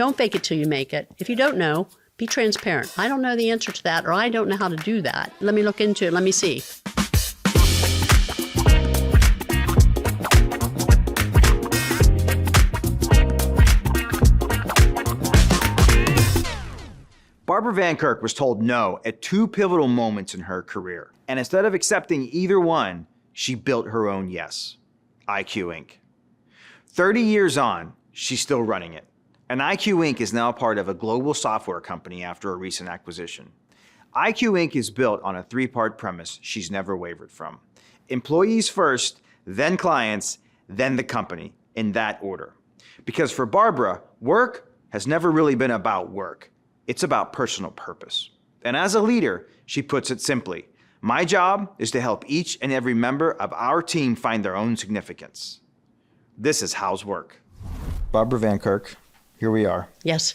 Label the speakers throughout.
Speaker 1: Don't fake it till you make it. If you don't know, be transparent. I don't know the answer to that, or I don't know how to do that. Let me look into it. Let me see.
Speaker 2: Barbara VanKirk was told no at 2 pivotal moments in her career. And instead of accepting either one, she built her own yes, IQ Inc. 30 years on, she's still running it. And IQ Inc. is now part of a global software company after a recent acquisition. IQ Inc. is built on a 3-part premise she's never wavered from. Employees first, then clients, then the company, in that order. Because for Barbara, work has never really been about work. It's about personal purpose. And as a leader, she puts it simply, my job is to help each and every member of our team find their own significance. This is How's Work. Barbara VanKirk, here we are.
Speaker 1: Yes.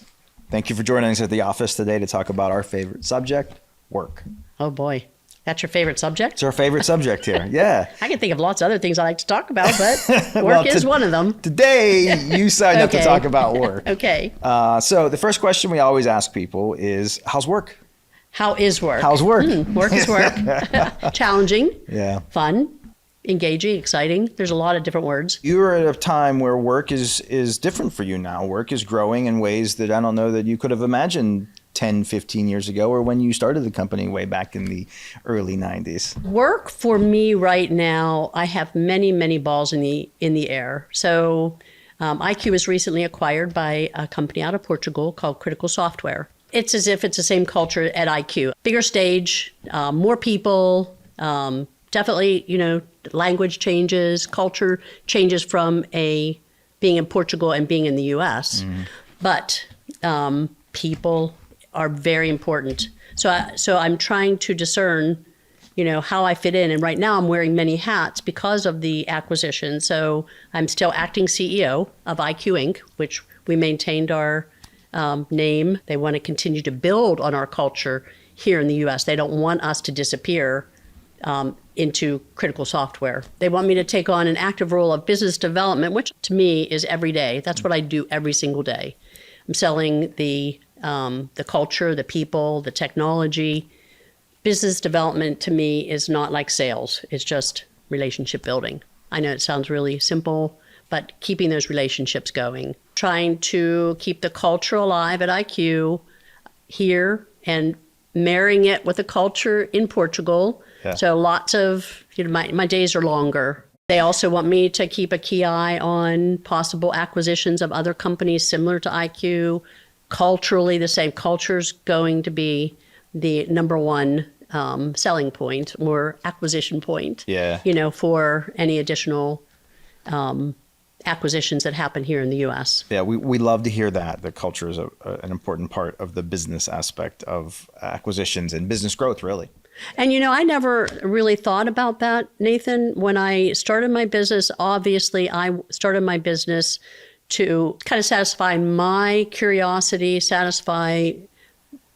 Speaker 2: Thank you for joining us at the office today to talk about our favorite subject, work.
Speaker 1: Oh boy. That's your favorite subject?
Speaker 2: It's our favorite subject here, yeah.
Speaker 1: I can think of lots of other things I like to talk about, but work is one of them.
Speaker 2: Today, you signed up to talk about work.
Speaker 1: Okay.
Speaker 2: So the first question we always ask people is, how's work?
Speaker 1: How is work?
Speaker 2: How's work?
Speaker 1: Work is work. Challenging,
Speaker 2: yeah,
Speaker 1: fun, engaging, exciting. There's a lot of different words.
Speaker 2: You're at a time where work is different for you now. Work is growing in ways that I don't know that you could have imagined 10, 15 years ago, or when you started the company way back in the early 90s?
Speaker 1: Work for me right now, I have many, many balls in the air. So IQ was recently acquired by a company out of Portugal called Critical Software. It's as if it's the same culture at IQ. Bigger stage, more people, definitely, language changes, culture changes from being in Portugal and being in the US. But people are very important. So I'm trying to discern, how I fit in. And right now I'm wearing many hats because of the acquisition. So I'm still acting CEO of IQ Inc., which we maintained our name. They want to continue to build on our culture here in the US. They don't want us to disappear into Critical Software. They want me to take on an active role of business development, which to me is every day. That's what I do every single day. I'm selling the culture, the people, the technology. Business development to me is not like sales. It's just relationship building. I know it sounds really simple, but keeping those relationships going. Trying to keep the culture alive at IQ here and marrying it with the culture in Portugal. Yeah. So lots of, my days are longer. They also want me to keep a key eye on possible acquisitions of other companies similar to IQ. Culturally, the same culture's going to be the number one selling point or acquisition point.
Speaker 2: Yeah.
Speaker 1: For any additional acquisitions that happen here in the U.S.
Speaker 2: Yeah, we love to hear that. The culture is an important part of the business aspect of acquisitions and business growth, really.
Speaker 1: And, I never really thought about that, Nathan. When I started my business, obviously, I started my business to kind of satisfy my curiosity, satisfy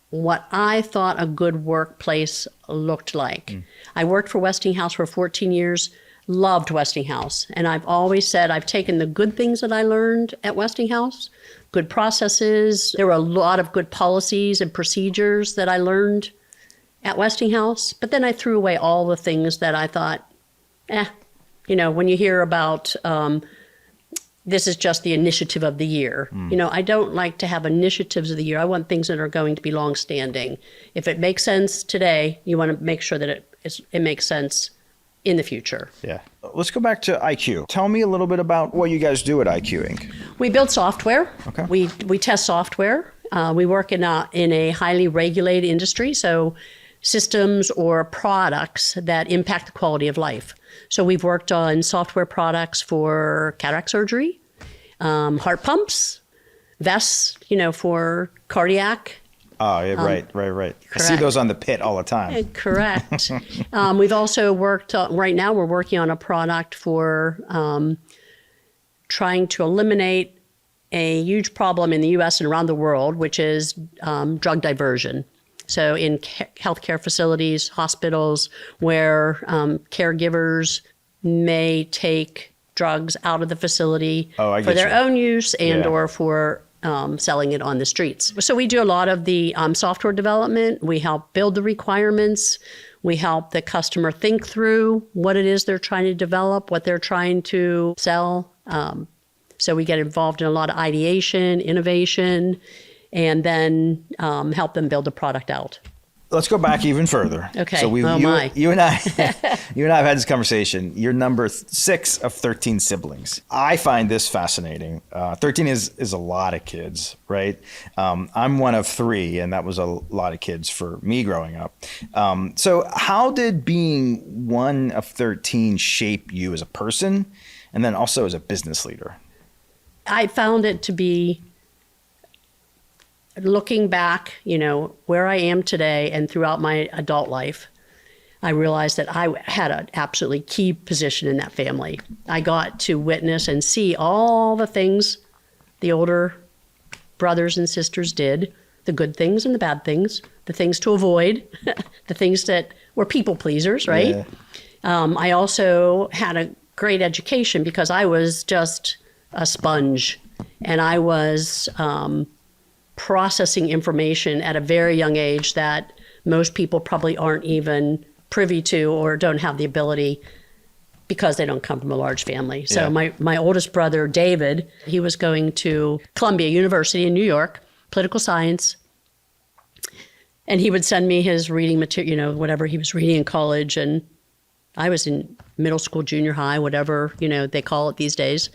Speaker 1: what I thought a good workplace looked like. I worked for Westinghouse for 14 years, loved Westinghouse. And I've always said I've taken the good things that I learned at Westinghouse, good processes. There were a lot of good policies and procedures that I learned at Westinghouse. But then I threw away all the things that I thought, when you hear about this is just the initiative of the year. I don't like to have initiatives of the year. I want things that are going to be long-standing. If it makes sense today, you want to make sure that it makes sense in the future.
Speaker 2: Yeah. Let's go back to IQ. Tell me a little bit about what you guys do at IQ Inc.
Speaker 1: We build software.
Speaker 2: Okay.
Speaker 1: We test software. We work in a highly regulated industry, so systems or products that impact the quality of life. So we've worked on software products for cataract surgery, heart pumps, vests, for cardiac.
Speaker 2: Oh, yeah, right.
Speaker 1: Correct.
Speaker 2: I see those on the pit all the time.
Speaker 1: Correct. We've also worked, right now we're working on a product for trying to eliminate a huge problem in the U.S. and around the world, which is drug diversion. So in healthcare facilities, hospitals, where caregivers may take drugs out of the facility for their own use and or for selling it on the streets. So we do a lot of the software development. We help build the requirements. We help the customer think through what it is they're trying to develop, what they're trying to sell. So we get involved in a lot of ideation, innovation, and then help them build the product out.
Speaker 2: Let's go back even further.
Speaker 1: Okay.
Speaker 2: So
Speaker 1: you
Speaker 2: and I have had this conversation. You're number 6 of 13 siblings. I find this fascinating. 13 is a lot of kids, right? I'm one of 3, and that was a lot of kids for me growing up. So how did being one of 13 shape you as a person, and then also as a business leader?
Speaker 1: I found it to be, looking back, where I am today and throughout my adult life, I realized that I had an absolutely key position in that family. I got to witness and see all the things the older brothers and sisters did, the good things and the bad things, the things to avoid, the things that were people pleasers, right?
Speaker 2: Yeah.
Speaker 1: I also had a great education because I was just a sponge, and I was processing information at a very young age that most people probably aren't even privy to or don't have the ability because they don't come from a large family. So my oldest brother, David, he was going to Columbia University in New York, political science, and he would send me his reading material, whatever he was reading in college, and I was in middle school, junior high, whatever, they call it these days.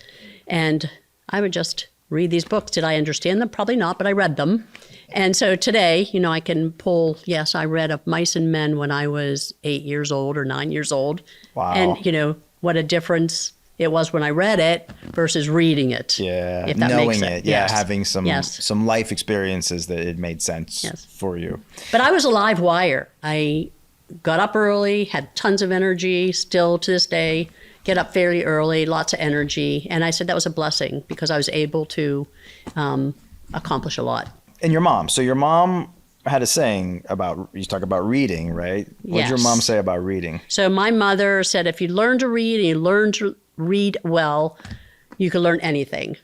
Speaker 1: And I would just read these books. Did I understand them? Probably not, but I read them. And so today, I can pull, yes, I read Of Mice and Men when I was 8 years old or 9 years old.
Speaker 2: Wow.
Speaker 1: And, what a difference it was when I read it versus reading it.
Speaker 2: Yeah,
Speaker 1: if that
Speaker 2: knowing
Speaker 1: makes sense.
Speaker 2: it. Yeah,
Speaker 1: Yes.
Speaker 2: having some
Speaker 1: Yes.
Speaker 2: life experiences that it made sense for you.
Speaker 1: But I was a live wire. I got up early, had tons of energy, still to this day, get up fairly early, lots of energy. And I said that was a blessing because I was able to accomplish a lot.
Speaker 2: And your mom. So your mom had a saying about, you talk about reading, right? What did your
Speaker 1: Yes.
Speaker 2: mom say about reading?
Speaker 1: So my mother said, if you learn to read and you learn to read well, you can learn anything,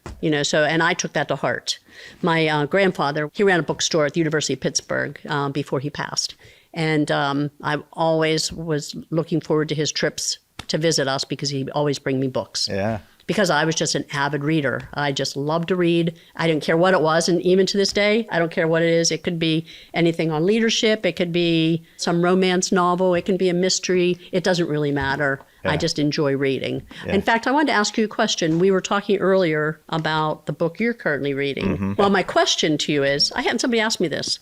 Speaker 1: so, and I took that to heart. My grandfather, he ran a bookstore at the University of Pittsburgh before he passed. And I always was looking forward to his trips to visit us because he'd always bring me books.
Speaker 2: Yeah.
Speaker 1: Because I was just an avid reader. I just loved to read. I didn't care what it was. And even to this day, I don't care what it is. It could be anything on leadership. It could be some romance novel. It can be a mystery. It doesn't really matter.
Speaker 2: Yeah.
Speaker 1: I just enjoy reading.
Speaker 2: Yeah.
Speaker 1: In fact, I wanted to ask you a question. We were talking earlier about the book you're currently reading. Mm-hmm. Well, my question to you is, I had somebody ask me this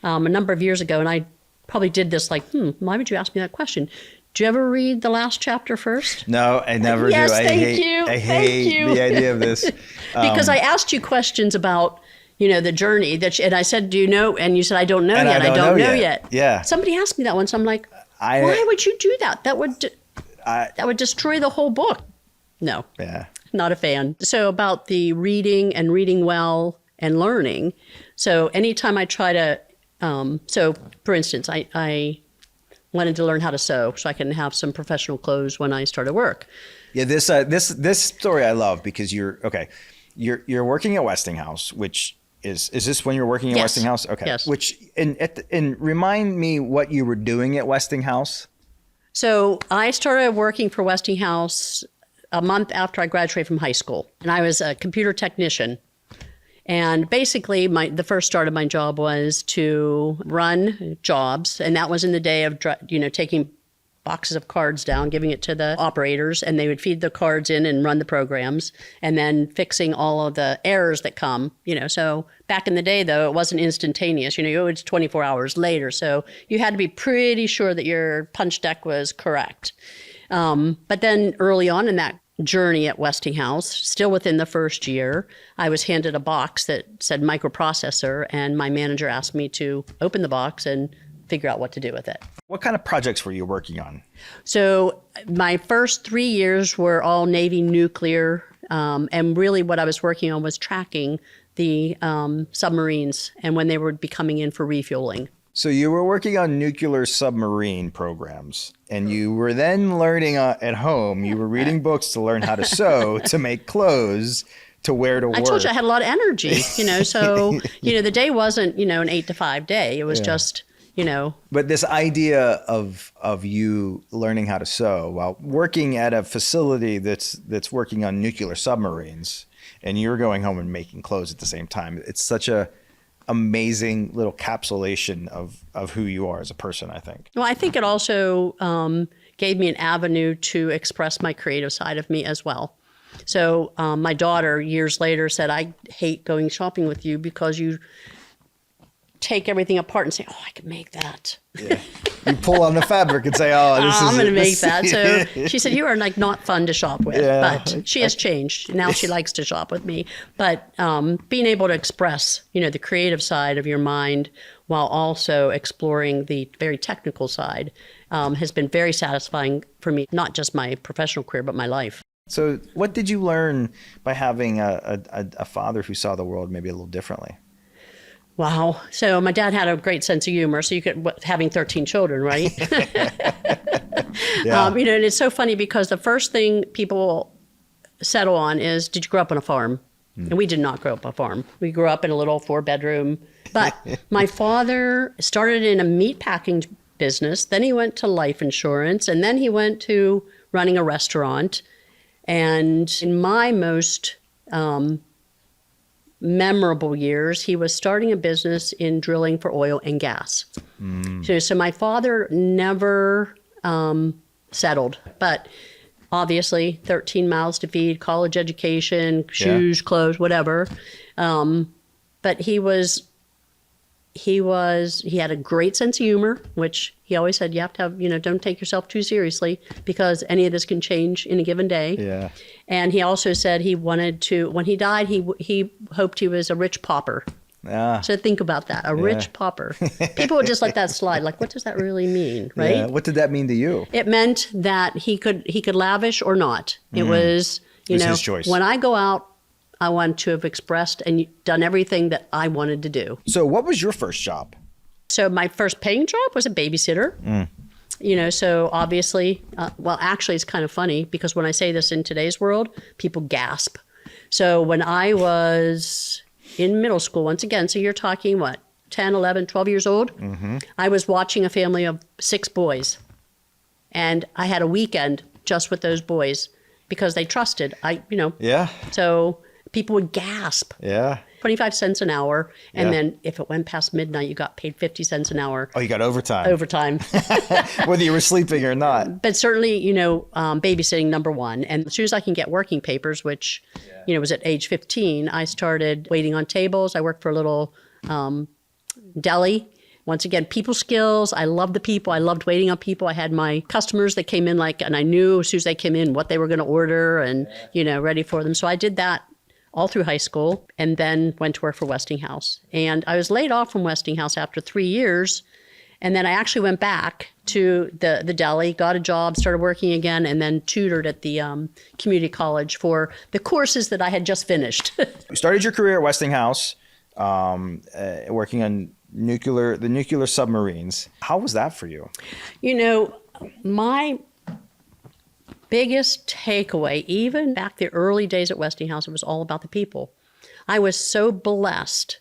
Speaker 1: a number of years ago, and I probably did this like, why would you ask me that question? Do you ever read the last chapter first?
Speaker 2: No, I never
Speaker 1: yes,
Speaker 2: do. I hate the idea of this.
Speaker 1: Because I asked you questions about, the journey and I said, do you know? And you said, I don't know yet. I don't know yet.
Speaker 2: Yeah.
Speaker 1: Somebody asked me that once. I'm like, why would you do that? That would destroy the whole book. No. Yeah. Not a fan. So about the reading and reading well and learning. So anytime I try to, so for instance, I wanted to learn how to sew so I can have some professional clothes when I started work.
Speaker 2: Yeah, this story I love because you're working at Westinghouse, which is this when you're working at Westinghouse? Okay.
Speaker 1: Yes.
Speaker 2: Which and remind me what you were doing at Westinghouse.
Speaker 1: So I started working for Westinghouse a month after I graduated from high school, and I was a computer technician. And basically, the first start of my job was to run jobs, and that was in the day of taking boxes of cards down, giving it to the operators, and they would feed the cards in and run the programs, and then fixing all of the errors that come. So back in the day, though, it wasn't instantaneous. It was 24 hours later, so you had to be pretty sure that your punch deck was correct. But then early on in that journey at Westinghouse, still within the first year, I was handed a box that said microprocessor, and my manager asked me to open the box and figure out what to do with it.
Speaker 2: What kind of projects were you working on?
Speaker 1: So my first 3 years were all Navy nuclear, and really what I was working on was tracking the submarines and when they would be coming in for refueling.
Speaker 2: So you were working on nuclear submarine programs, and you were then learning at home. You were reading books to learn how to sew, to make clothes,
Speaker 3: to where to work.
Speaker 1: I told you I had a lot of energy, so, the day wasn't, an 8 to 5 day. It was just,
Speaker 3: But this idea of you learning how to sew while working at a facility that's working on nuclear submarines, and you're going home and making clothes at the same time. It's such a amazing little capsulation of who you are as a person, I think.
Speaker 1: Well, I think it also gave me an avenue to express my creative side of me as well. So my daughter years later said, I hate going shopping with you because you take everything apart and say, oh, I could make that.
Speaker 3: Yeah. You pull on the fabric and say, oh,
Speaker 1: I'm going to make that. So she said, you are like not fun to shop with, but she has changed. Now she likes to shop with me. But being able to express, the creative side of your mind while also exploring the very technical side has been very satisfying for me, not just my professional career, but my life.
Speaker 3: So what did you learn by having a father who saw the world maybe a little differently?
Speaker 1: Wow. So my dad had a great sense of humor. So having 13 children, right?
Speaker 3: Yeah.
Speaker 1: And it's so funny because the first thing people settle on is, did you grow up on a farm? And we did not grow up on a farm. We grew up in a little 4-bedroom. But my father started in a meat packing business. Then he went to life insurance. And then he went to running a restaurant. And in my most memorable years, he was starting a business in drilling for oil and gas. So my father never settled, but obviously 13 mouths to feed, college education, shoes, clothes, whatever. But he had a great sense of humor, which he always said, you have to have, don't take yourself too seriously because any of this can change in a given day.
Speaker 3: Yeah.
Speaker 1: And he also said he wanted to, when he died, he hoped he was a rich pauper.
Speaker 3: Yeah.
Speaker 1: So think about that, rich pauper. People would just let that slide. Like, what does that really mean, right?
Speaker 3: Yeah. What did that mean to you?
Speaker 1: It meant that he could lavish or not. It was,
Speaker 3: his choice.
Speaker 1: When I go out, I want to have expressed and done everything that I wanted to do.
Speaker 3: So what was your first job?
Speaker 1: So my first paying job was a babysitter. So obviously, actually it's kind of funny because when I say this in today's world, people gasp. So when I was in middle school, once again, so you're talking 10, 11, 12 years old? I was watching a family of 6 boys. And I had a weekend just with those boys because they trusted.
Speaker 3: Yeah.
Speaker 1: So people would gasp.
Speaker 3: Yeah.
Speaker 1: 25 cents an hour. And then if it went past midnight, you got paid 50 cents an hour.
Speaker 3: Oh, you got overtime.
Speaker 1: Overtime.
Speaker 3: Whether you were sleeping or not.
Speaker 1: But certainly, babysitting, number one. And as soon as I can get working papers, which, was at age 15, I started waiting on tables. I worked for a little deli. Once again, people skills. I loved the people. I loved waiting on people. I had my customers that came in and I knew as soon as they came in what they were going to order and, ready for them. So I did that all through high school and then went to work for Westinghouse. And I was laid off from Westinghouse after 3 years. And then I actually went back to the deli, got a job, started working again, and then tutored at the community college for the courses that I had just finished.
Speaker 3: You started your career at Westinghouse, working on the nuclear submarines. How was that for you?
Speaker 1: My biggest takeaway, even back the early days at Westinghouse, it was all about the people. I was so blessed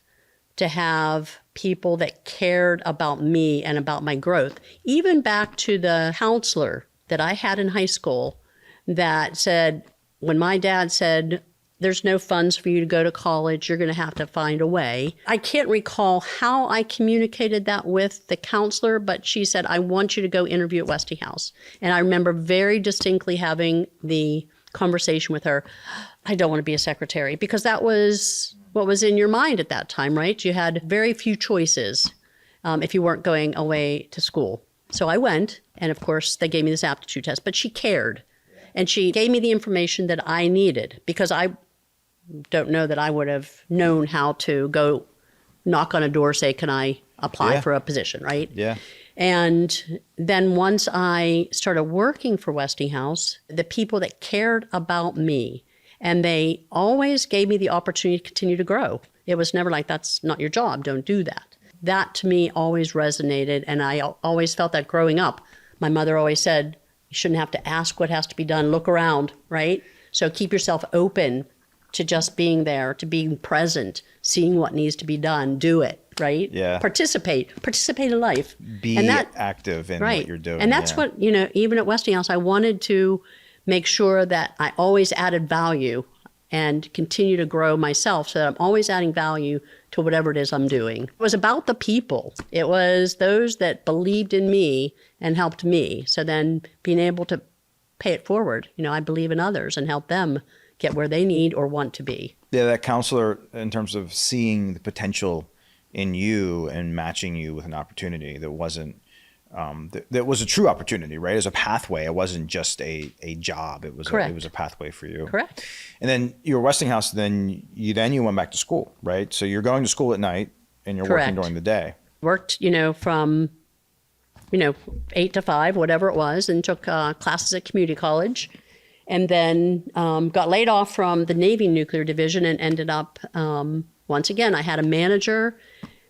Speaker 1: to have people that cared about me and about my growth. Even back to the counselor that I had in high school that said, when my dad said, there's no funds for you to go to college, you're going to have to find a way. I can't recall how I communicated that with the counselor, but she said, I want you to go interview at Westinghouse. And I remember very distinctly having the conversation with her, I don't want to be a secretary, because that was what was in your mind at that time, right? You had very few choices if you weren't going away to school. So I went, and of course, they gave me this aptitude test, but she cared. And she gave me the information that I needed, because I don't know that I would have known how to go knock on a door, say, can I apply for a position, right?
Speaker 3: Yeah.
Speaker 1: And then once I started working for Westinghouse, the people that cared about me, and they always gave me the opportunity to continue to grow. It was never like, that's not your job, don't do that. That to me always resonated, and I always felt that growing up. My mother always said, you shouldn't have to ask what has to be done, look around, right? So keep yourself open to just being there, to being present, seeing what needs to be done, do it, right?
Speaker 3: Yeah.
Speaker 1: Participate in life.
Speaker 3: Be
Speaker 1: and that,
Speaker 3: active in
Speaker 1: right.
Speaker 3: what you're doing.
Speaker 1: And that's what, even at Westinghouse, I wanted to make sure that I always added value and continue to grow myself so that I'm always adding value to whatever it is I'm doing. It was about the people. It was those that believed in me and helped me. So then being able to pay it forward. I believe in others and help them get where they need or want to be.
Speaker 3: Yeah, that counselor, in terms of seeing the potential in you and matching you with an opportunity that wasn't, that was a true opportunity, right? It was a pathway. It wasn't just a job. It was a pathway for you.
Speaker 1: Correct.
Speaker 3: And then you were Westinghouse. Then you went back to school, right? So you're going to school at night and you're
Speaker 1: Correct.
Speaker 3: working during the day.
Speaker 1: Worked, from 8 to 5, whatever it was, and took classes at community college. And then got laid off from the Navy Nuclear Division and ended up, once again, I had a manager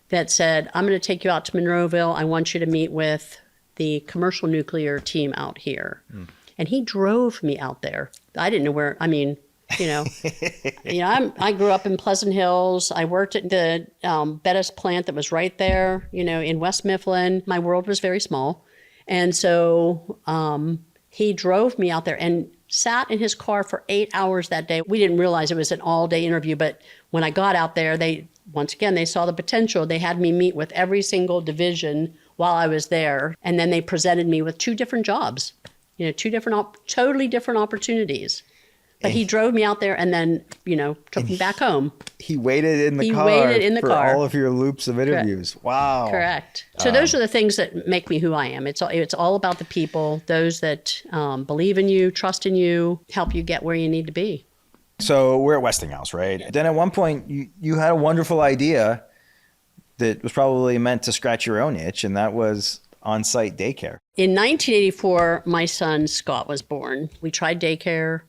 Speaker 1: that said, I'm going to take you out to Monroeville. I want you to meet with the commercial nuclear team out here. And he drove me out there. I didn't know where, I grew up in Pleasant Hills. I worked at the Bettis plant that was right there, in West Mifflin. My world was very small. And so he drove me out there and sat in his car for 8 hours that day. We didn't realize it was an all-day interview, but when I got out there, they saw the potential. They had me meet with every single division while I was there, and then they presented me with 2 different jobs, totally different opportunities. But he drove me out there and then, took me back home.
Speaker 3: He waited in the car for all of your loops of interviews.
Speaker 1: Correct.
Speaker 3: Wow.
Speaker 1: Correct. So those are the things that make me who I am. It's all about the people, those that believe in you, trust in you, help you get where you need to be.
Speaker 3: So we're at Westinghouse, right? Then at one point you had a wonderful idea that was probably meant to scratch your own itch, and that was on-site daycare.
Speaker 1: In 1984, my son Scott was born. We tried daycare.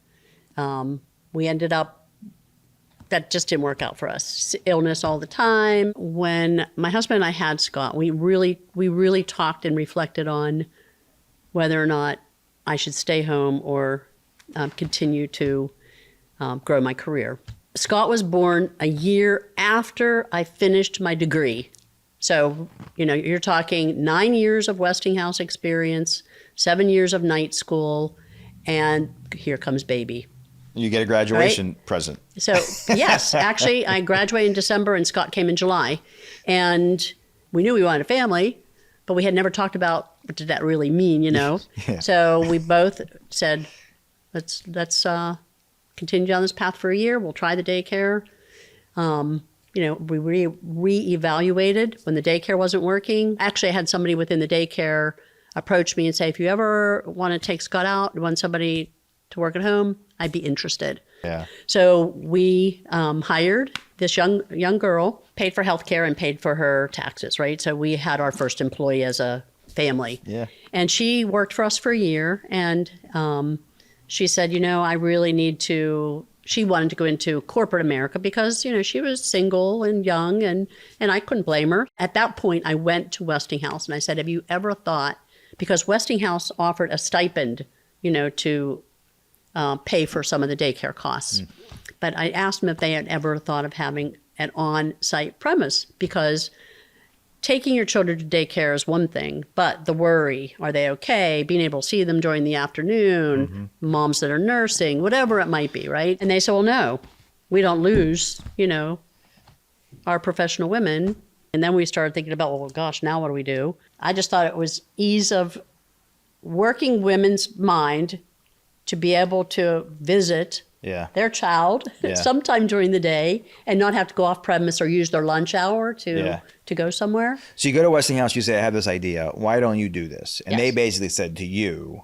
Speaker 1: We ended up, that just didn't work out for us. Illness all the time. When my husband and I had Scott, we really talked and reflected on whether or not I should stay home or continue to grow my career. Scott was born a year after I finished my degree. So, you're talking 9 years of Westinghouse experience, 7 years of night school, and here comes baby.
Speaker 3: You get a graduation present.
Speaker 1: So, yes, actually, I graduated in December and Scott came in July. And we knew we wanted a family, but we had never talked about what did that really mean, Yeah. So we both said, let's continue down this path for a year. We'll try the daycare. We re-evaluated when the daycare wasn't working. Actually, I had somebody within the daycare approach me and say, if you ever want to take Scott out, want somebody to work at home, I'd be interested.
Speaker 3: Yeah.
Speaker 1: So we hired this young girl, paid for healthcare and paid for her taxes, right? So we had our first employee as a family.
Speaker 3: Yeah.
Speaker 1: And she worked for us for a year, and she said, I really need to. She wanted to go into corporate America because, she was single and young, and I couldn't blame her. At that point, I went to Westinghouse and I said, have you ever thought, because Westinghouse offered a stipend, to pay for some of the daycare costs. But I asked them if they had ever thought of having an on-site premise, because taking your children to daycare is one thing, but the worry, are they okay? Being able to see them during the afternoon, moms that are nursing, whatever it might be, right? And they said, well, no, we don't lose, our professional women. And then we started thinking about, well, gosh, now what do we do? I just thought it was ease of working women's mind to be able to visit their child sometime during the day and not have to go off premise or use their lunch hour to go somewhere.
Speaker 3: So you go to Westinghouse, you say, I have this idea. Why don't you do this? And they basically said to you,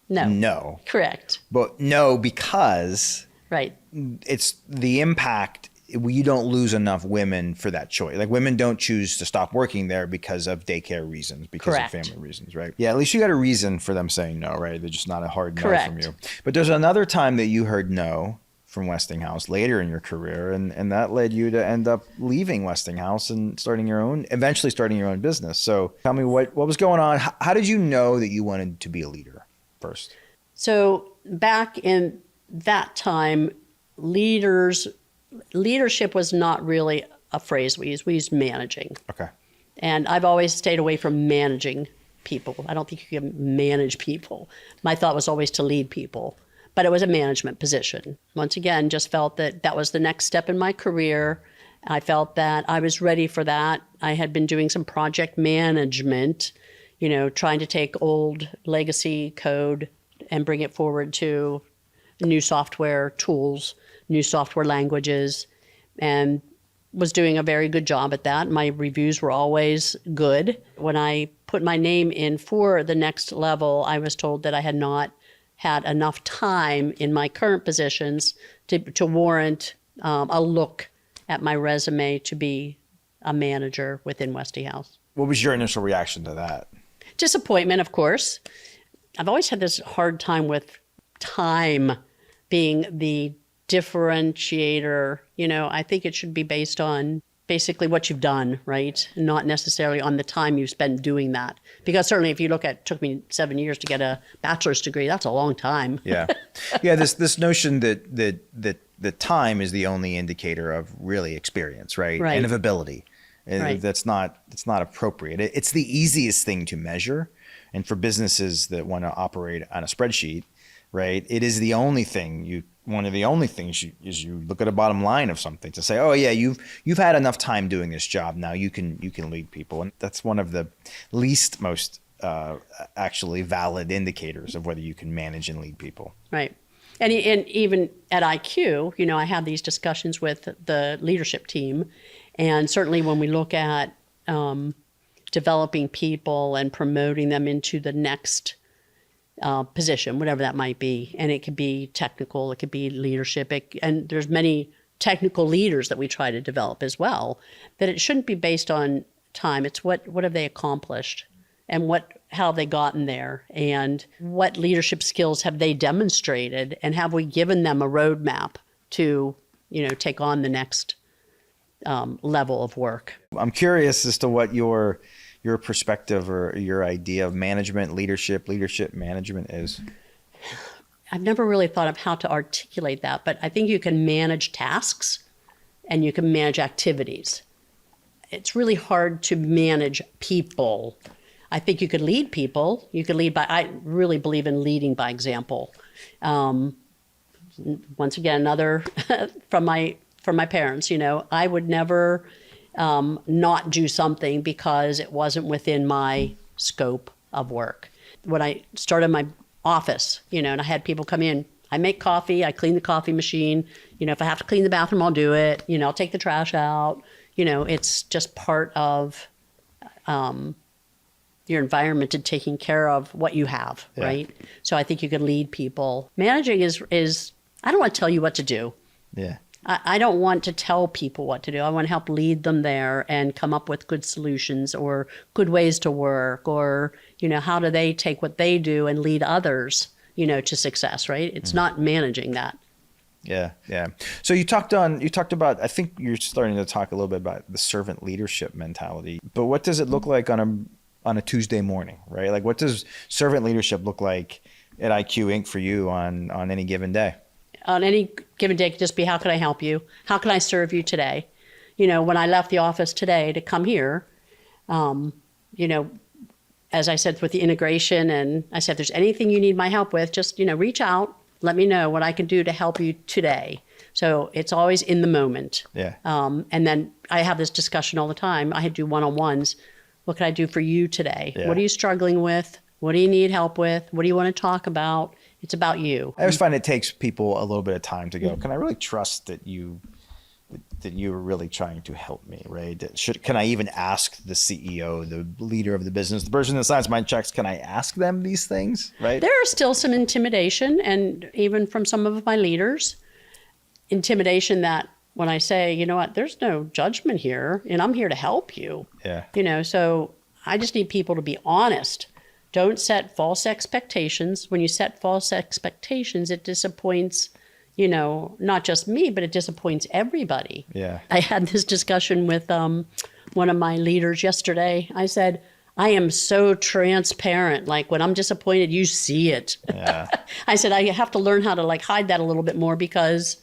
Speaker 3: no.
Speaker 1: Correct.
Speaker 3: But no, because it's the impact. You don't lose enough women for that choice. Like, women don't choose to stop working there because of daycare reasons, because of family reasons, right? Yeah, at least you got a reason for them saying no, right? They're just not a hard no from you. But there's another time that you heard no from Westinghouse later in your career, and that led you to end up leaving Westinghouse and eventually starting your own business. So tell me what was going on. How did you know that you wanted to be a leader first?
Speaker 1: So back in that time, leadership was not really a phrase we used. We used managing.
Speaker 3: Okay.
Speaker 1: And I've always stayed away from managing people. I don't think you can manage people. My thought was always to lead people, but it was a management position. Once again, just felt that that was the next step in my career. I felt that I was ready for that. I had been doing some project management, trying to take old legacy code and bring it forward to new software tools, new software languages, and was doing a very good job at that. My reviews were always good. When I put my name in for the next level, I was told that I had not had enough time in my current positions to warrant a look at my resume to be a manager within Westinghouse.
Speaker 3: What was your initial reaction to that?
Speaker 1: Disappointment, of course. I've always had this hard time with time being the differentiator. I think it should be based on basically what you've done, right? Not necessarily on the time you spent doing that. Because certainly if you look at, it took me 7 years to get a bachelor's degree, that's a long time.
Speaker 3: Yeah. Yeah, this notion that the time is the only indicator of really experience, right?
Speaker 1: Right.
Speaker 3: And of ability.
Speaker 1: Right.
Speaker 3: It's not appropriate. It's the easiest thing to measure. And for businesses that want to operate on a spreadsheet, right, it is the only thing one of the only things you look at a bottom line of something to say, oh yeah, you've had enough time doing this job. Now you can lead people. And that's one of the most actually valid indicators of whether you can manage and lead people.
Speaker 1: Right. And even at IQ, I have these discussions with the leadership team. And certainly when we look at developing people and promoting them into the next position, whatever that might be. And it could be technical, it could be leadership. And there's many technical leaders that we try to develop as well, that it shouldn't be based on time. It's what have they accomplished and how have they gotten there, and what leadership skills have they demonstrated, and have we given them a roadmap to, take on the next level of work.
Speaker 3: I'm curious as to what your perspective or your idea of management, leadership management is.
Speaker 1: I've never really thought of how to articulate that, but I think you can manage tasks and you can manage activities. It's really hard to manage people. I think you could lead people. You could lead I really believe in leading by example. Once again, another from my parents, I would never not do something because it wasn't within my scope of work. When I started my office, and I had people come in, I make coffee, I clean the coffee machine. If I have to clean the bathroom, I'll do it. I'll take the trash out. It's just part of your environment and taking care of what you have, yeah. Right? So I think you can lead people. Managing is I don't want to tell you what to do.
Speaker 3: Yeah.
Speaker 1: I don't want to tell people what to do. I want to help lead them there and come up with good solutions or good ways to work, or, how do they take what they do and lead others, to success, right? It's not managing that.
Speaker 3: Yeah. Yeah. So you talked about, I think you're starting to talk a little bit about the servant leadership mentality, but what does it look like on a Tuesday morning, right? Like, what does servant leadership look like at IQ Inc. for you on any given day?
Speaker 1: On any given day, it could just be, how can I help you? How can I serve you today? When I left the office today to come here, as I said, with the integration, and I said, if there's anything you need my help with, just, reach out, let me know what I can do to help you today. So it's always in the moment.
Speaker 3: Yeah.
Speaker 1: And then I have this discussion all the time. I do one-on-ones. What can I do for you today?
Speaker 3: Yeah.
Speaker 1: What are you struggling with? What do you need help with? What do you want to talk about? It's about you.
Speaker 3: I always find it takes people a little bit of time to go, can I really trust that you're really trying to help me, right? Can I even ask the CEO, the leader of the business, the person that signs my checks, can I ask them these things, right?
Speaker 1: There is still some intimidation, and even from some of my leaders, intimidation that when I say, you know what, there's no judgment here, and I'm here to help you.
Speaker 3: Yeah.
Speaker 1: So I just need people to be honest. Don't set false expectations. When you set false expectations, it disappoints, not just me, but it disappoints everybody.
Speaker 3: Yeah.
Speaker 1: I had this discussion with one of my leaders yesterday. I said, I am so transparent. Like, when I'm disappointed, you see it.
Speaker 3: Yeah.
Speaker 1: I said, I have to learn how to hide that a little bit more, because,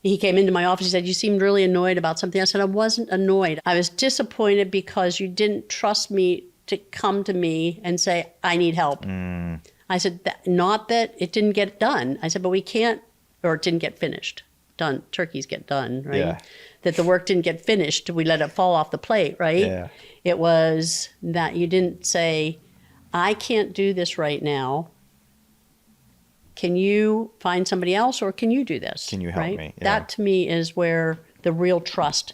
Speaker 1: He came into my office. He said, "You seemed really annoyed about something." I said, "I wasn't annoyed. I was disappointed because you didn't trust me to come to me and say, I need help." I said, "Not that it didn't get done." I said, "But we can't, or it didn't get finished. Done. Turkeys get done, right?
Speaker 3: Yeah.
Speaker 1: That the work didn't get finished. We let it fall off the plate, right?
Speaker 3: Yeah.
Speaker 1: It was that you didn't say, I can't do this right now. Can you find somebody else, or can you do this?
Speaker 3: Can you help
Speaker 1: right?
Speaker 3: me? Yeah.
Speaker 1: That to me is where the real trust.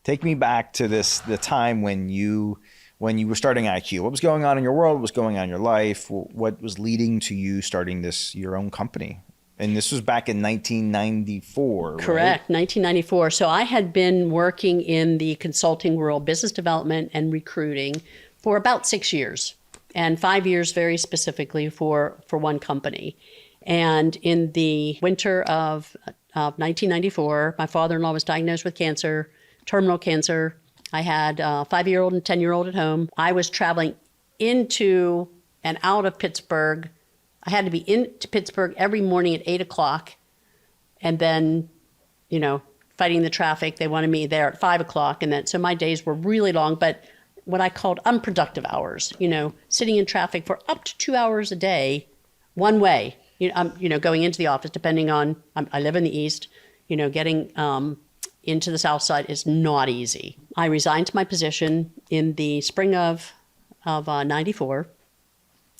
Speaker 3: Take me back to the time when you were starting IQ. What was going on in your world? What was going on in your life? What was leading to you starting your own company? And this was back in 1994,
Speaker 1: Correct,
Speaker 3: right?
Speaker 1: 1994. So I had been working in the consulting world, business development and recruiting, for about 6 years, and 5 years very specifically for one company. And in the winter of 1994, my father-in-law was diagnosed with cancer, terminal cancer. I had a 5-year-old and 10-year-old at home. I was traveling into and out of Pittsburgh. I had to be into Pittsburgh every morning at 8 o'clock, and then, fighting the traffic. They wanted me there at 5 o'clock. And then, so my days were really long, but what I called unproductive hours, sitting in traffic for up to 2 hours a day, one way, going into the office, depending on, I live in the East, getting into the South Side is not easy. I resigned my position in the spring of 94.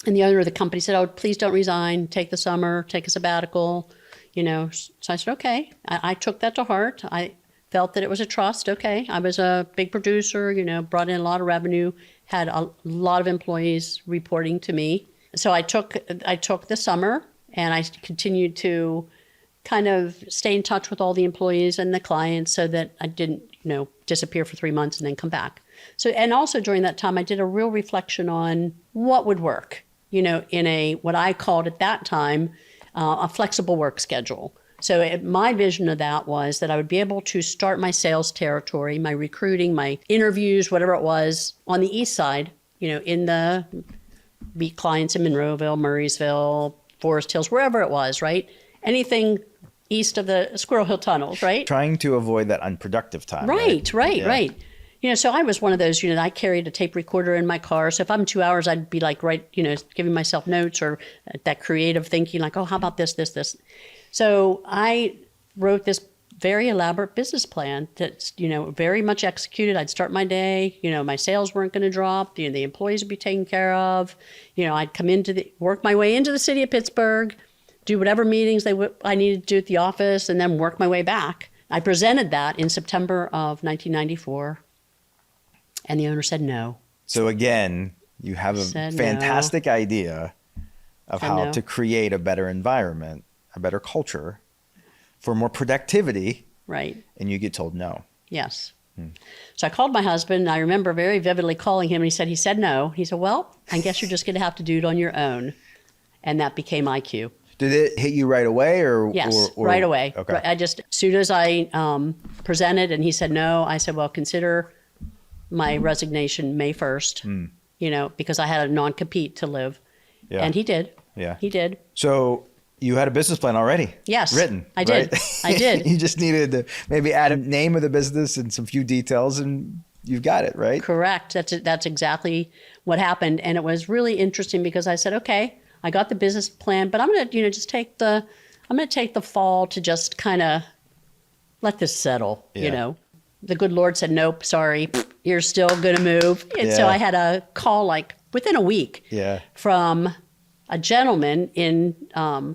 Speaker 1: And the owner of the company said, "Oh, please don't resign. Take the summer, take a sabbatical." So I said, okay. I took that to heart. I felt that it was a trust. Okay. I was a big producer, brought in a lot of revenue, had a lot of employees reporting to me. So I took the summer, and I continued to kind of stay in touch with all the employees and the clients so that I didn't, disappear for 3 months and then come back. So, and also during that time, I did a real reflection on what would work, in what I called at that time, a flexible work schedule. So my vision of that was that I would be able to start my sales territory, my recruiting, my interviews, whatever it was, on the east side, meet clients in Monroeville, Murraysville, Forest Hills, wherever it was, right? Anything east of the Squirrel Hill tunnels, right?
Speaker 3: Trying to avoid that unproductive time.
Speaker 1: Right.
Speaker 3: Yeah.
Speaker 1: So I was one of those, I carried a tape recorder in my car. So if I'm 2 hours, I'd be like, giving myself notes or that creative thinking, like, oh, how about this? So I wrote this very elaborate business plan that's, very much executed. I'd start my day, my sales weren't going to drop, the employees would be taken care of. I'd come work my way into the city of Pittsburgh, do whatever meetings I needed to do at the office, and then work my way back. I presented that in September of 1994, and the owner said no.
Speaker 3: So again, you have a fantastic idea of how to create a better environment, a better culture for more productivity.
Speaker 1: Right.
Speaker 3: And you get told no.
Speaker 1: Yes. So I called my husband. I remember very vividly calling him, and he said no. He said, "Well, I guess you're just going to have to do it on your own." And that became IQ.
Speaker 3: Did it hit you right away, or
Speaker 1: yes,
Speaker 3: or
Speaker 1: right away?
Speaker 3: Okay.
Speaker 1: As soon as I presented, and he said no, I said, "Well, consider my resignation May 1st." Because I had a non-compete to live, and he did.
Speaker 3: Yeah,
Speaker 1: he did.
Speaker 3: So you had a business plan already.
Speaker 1: Yes,
Speaker 3: written.
Speaker 1: I did.
Speaker 3: Right?
Speaker 1: I did.
Speaker 3: You just needed to maybe add a name of the business and some few details, and you've got it, right?
Speaker 1: Correct. That's exactly what happened, and it was really interesting because I said, okay, I got the business plan, but I'm going to, just take the fall to just kind of let this settle, The good Lord said, nope, sorry, you're still going to move. And so I had a call like within a week from a gentleman in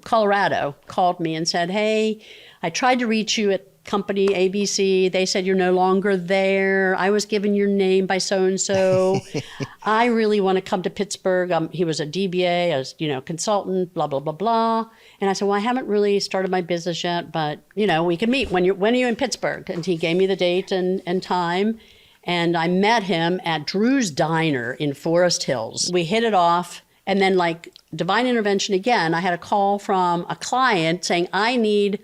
Speaker 1: Colorado, called me and said, "Hey, I tried to reach you at company ABC. They said you're no longer there. I was given your name by so-and-so. I really want to come to Pittsburgh." He was a DBA, consultant, blah, blah, blah, blah. And I said, "Well, I haven't really started my business yet, but, we can meet. When are you in Pittsburgh?" And he gave me the date and time. And I met him at Drew's Diner in Forest Hills. We hit it off. And then like divine intervention again, I had a call from a client saying, "I need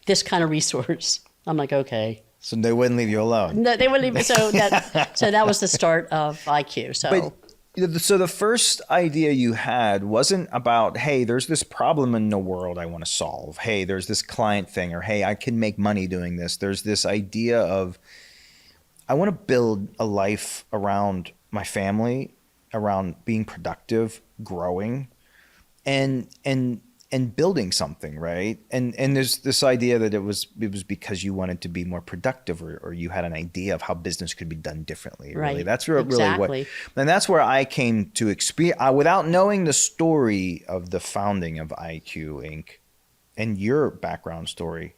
Speaker 1: this kind of resource." I'm like, okay.
Speaker 3: So they wouldn't leave you alone.
Speaker 1: No, they wouldn't leave me. So that was the start of IQ. So,
Speaker 3: but So the first idea you had wasn't about, hey, there's this problem in the world I want to solve. Hey, there's this client thing, or hey, I can make money doing this. There's this idea of, I want to build a life around my family, around being productive, growing, and building something, right? And there's this idea that it was because you wanted to be more productive, or you had an idea of how business could be done differently.
Speaker 1: Right.
Speaker 3: Really, that's really
Speaker 1: Exactly.
Speaker 3: and that's where I came to experience, without knowing the story of the founding of IQ Inc. and your background story.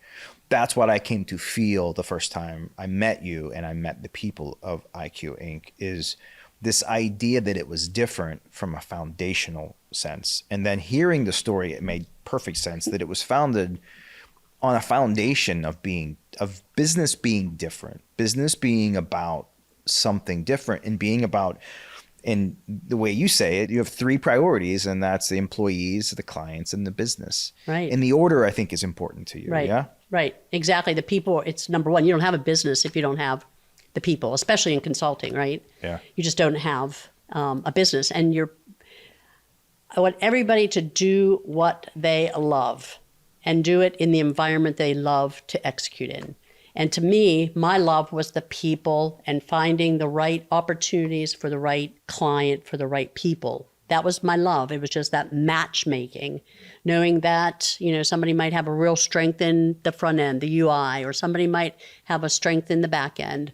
Speaker 3: That's what I came to feel the first time I met you and I met the people of IQ Inc. is this idea that it was different from a foundational sense. And then hearing the story, it made perfect sense that it was founded on a foundation of business being different, business being about something different, and being about, in the way you say it, you have three priorities, and that's the employees, the clients, and the business.
Speaker 1: Right.
Speaker 3: And the order, I think, is important to you.
Speaker 1: Right.
Speaker 3: Yeah.
Speaker 1: Right. Exactly. The people, it's number one. You don't have a business if you don't have the people, especially in consulting, right?
Speaker 3: Yeah.
Speaker 1: You just don't have a business. And I want everybody to do what they love and do it in the environment they love to execute in. And to me, my love was the people and finding the right opportunities for the right client, for the right people. That was my love. It was just that matchmaking, knowing that, somebody might have a real strength in the front end, the UI, or somebody might have a strength in the back end.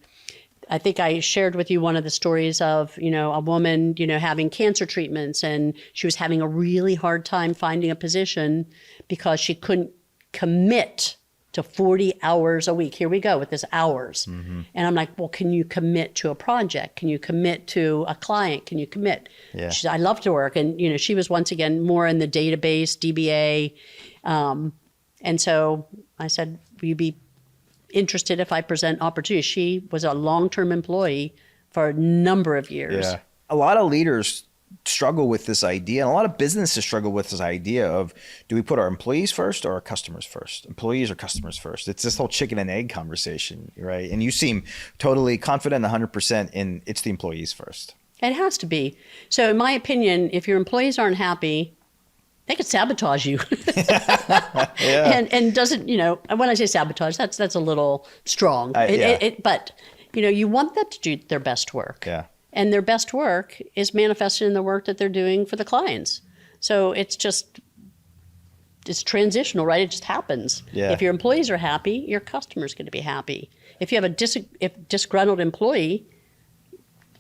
Speaker 1: I think I shared with you one of the stories of, a woman, having cancer treatments, and she was having a really hard time finding a position because she couldn't commit to 40 hours a week. Here we go with this hours. Mm-hmm. And I'm like, well, can you commit to a project? Can you commit to a client? Can you commit?
Speaker 3: Yeah.
Speaker 1: She said, I love to work. And, she was once again more in the database, DBA. And so I said, will you be interested if I present opportunities? She was a long-term employee for a number of years.
Speaker 3: Yeah. A lot of leaders struggle with this idea, and a lot of businesses struggle with this idea of, do we put our employees first or our customers first? Employees or customers first? It's this whole chicken and egg conversation, right? And you seem totally confident 100% in it's the employees first.
Speaker 1: It has to be. So in my opinion, if your employees aren't happy, they could sabotage you.
Speaker 3: Yeah.
Speaker 1: And doesn't, when I say sabotage, that's a little strong.
Speaker 3: Yeah.
Speaker 1: But, you want them to do their best work.
Speaker 3: Yeah.
Speaker 1: And their best work is manifested in the work that they're doing for the clients. So it's transitional, right? It just happens.
Speaker 3: Yeah.
Speaker 1: If your employees are happy, your customer's going to be happy. If you have a disgruntled employee,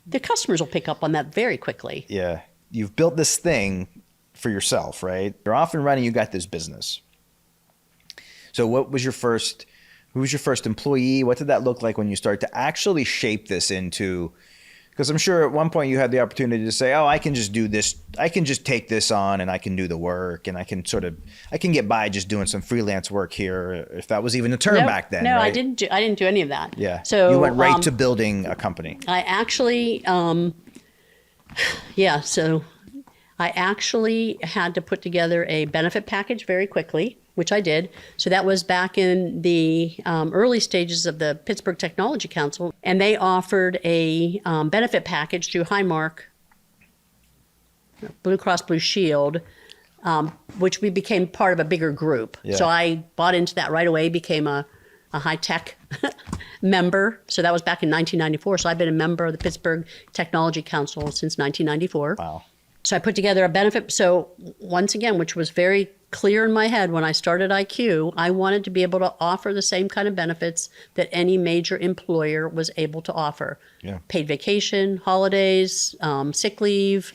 Speaker 1: the customers will pick up on that very quickly.
Speaker 3: Yeah. You've built this thing for yourself, right? You're off and running, you got this business. So who was your first employee? What did that look like when you started to actually shape this into, because I'm sure at one point you had the opportunity to say, oh, I can just do this. I can just take this on and I can do the work, and I can get by just doing some freelance work here, if that was even a term back then.
Speaker 1: No,
Speaker 3: right?
Speaker 1: I didn't do any of that.
Speaker 3: Yeah.
Speaker 1: So
Speaker 3: you went right to building a company.
Speaker 1: I actually, so I actually had to put together a benefit package very quickly, which I did. So that was back in the early stages of the Pittsburgh Technology Council. And they offered a benefit package through Highmark, Blue Cross Blue Shield, which we became part of a bigger group.
Speaker 3: Yeah.
Speaker 1: So I bought into that right away, became a high-tech member. So that was back in 1994. So I've been a member of the Pittsburgh Technology Council since 1994.
Speaker 3: Wow.
Speaker 1: So I put together a benefit. So once again, which was very clear in my head when I started IQ, I wanted to be able to offer the same kind of benefits that any major employer was able to offer.
Speaker 3: Yeah.
Speaker 1: Paid vacation, holidays, sick leave,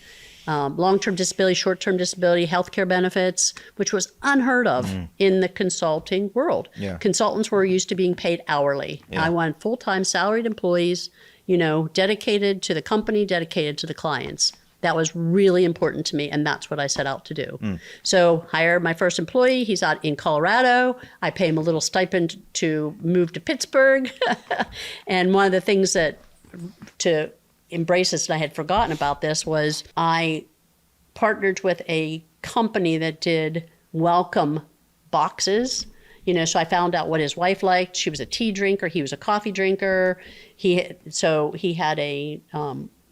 Speaker 1: long-term disability, short-term disability, healthcare benefits, which was unheard of in the consulting world.
Speaker 3: Yeah.
Speaker 1: Consultants were used to being paid hourly.
Speaker 3: Yeah.
Speaker 1: I wanted full-time salaried employees, dedicated to the company, dedicated to the clients. That was really important to me, and that's what I set out to do. So hired my first employee. He's out in Colorado. I pay him a little stipend to move to Pittsburgh. And one of the things to embrace this, and I had forgotten about this, was I partnered with a company that did welcome boxes. So I found out what his wife liked. She was a tea drinker. He was a coffee drinker. He had a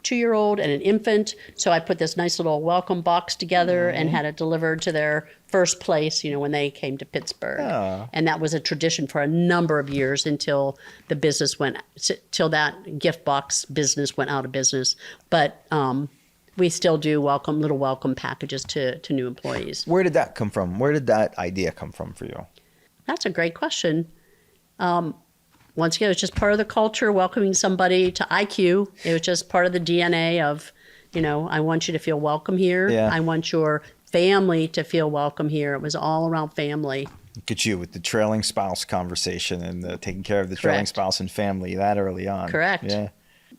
Speaker 1: 2-year-old and an infant. So I put this nice little welcome box together and had it delivered to their first place, when they came to Pittsburgh.
Speaker 3: Oh.
Speaker 1: And that was a tradition for a number of years until till that gift box business went out of business. But we still do little welcome packages to new employees.
Speaker 3: Where did that come from? Where did that idea come from for you?
Speaker 1: That's a great question. Once again, it's just part of the culture, welcoming somebody to IQ. It was just part of the DNA of, I want you to feel welcome here.
Speaker 3: Yeah.
Speaker 1: I want your family to feel welcome here. It was all around family.
Speaker 3: Look at you with the trailing spouse conversation and the taking care of the trailing
Speaker 1: Correct.
Speaker 3: spouse and family that early on.
Speaker 1: Correct.
Speaker 3: Yeah.